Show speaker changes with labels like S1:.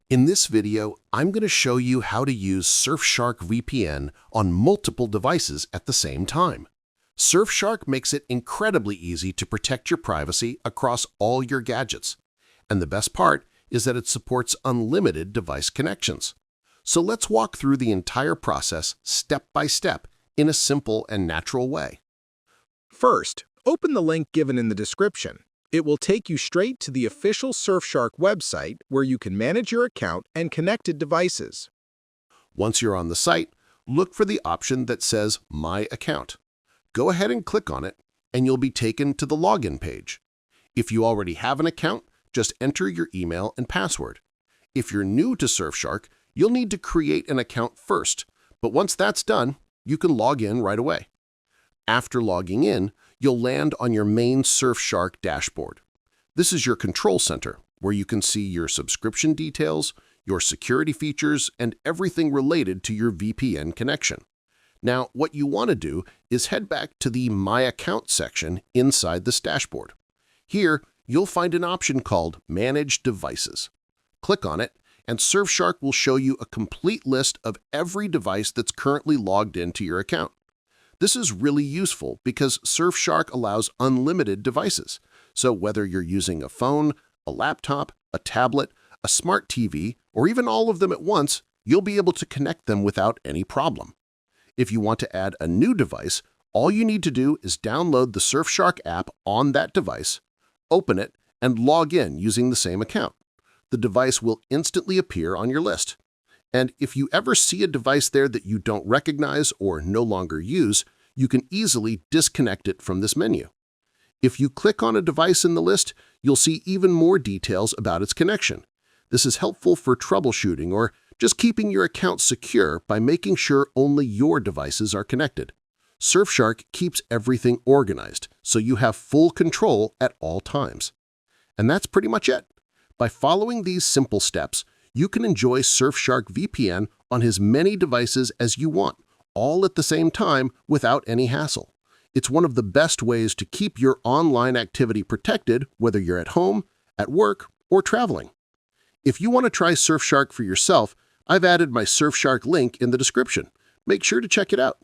S1: In this video, I'm going to show you how to use Surfshark VPN on multiple devices at the same time. Surfshark makes it incredibly easy to protect your privacy across all your gadgets. And the best part is that it supports unlimited device connections. So let's walk through the entire process step by step in a simple and natural way.
S2: First, open the link given in the description. It will take you straight to the official Surfshark website where you can manage your account and connected devices.
S1: Once you're on the site, look for the option that says My Account. Go ahead and click on it, and you'll be taken to the login page. If you already have an account, just enter your email and password. If you're new to Surfshark, you'll need to create an account first, but once that's done, you can log in right away. After logging in, you'll land on your main Surfshark dashboard. This is your control center, where you can see your subscription details, your security features, and everything related to your VPN connection. Now, what you want to do is head back to the My Account section inside this dashboard. Here, you'll find an option called Manage Devices. Click on it, and Surfshark will show you a complete list of every device that's currently logged into your account. This is really useful because Surfshark allows unlimited devices. So whether you're using a phone, a laptop, a tablet, a smart TV, or even all of them at once, you'll be able to connect them without any problem. If you want to add a new device, all you need to do is download the Surfshark app on that device, open it, and log in using the same account. The device will instantly appear on your list. And if you ever see a device there that you don't recognize or no longer use, you can easily disconnect it from this menu. If you click on a device in the list, you'll see even more details about its connection. This is helpful for troubleshooting or just keeping your account secure by making sure only your devices are connected. Surfshark keeps everything organized, so you have full control at all times. And that's pretty much it. By following these simple steps, you can enjoy Surfshark VPN on as many devices as you want, all at the same time without any hassle. It's one of the best ways to keep your online activity protected whether you're at home, at work, or traveling. If you want to try Surfshark for yourself, I've added my Surfshark link in the description. Make sure to check it out.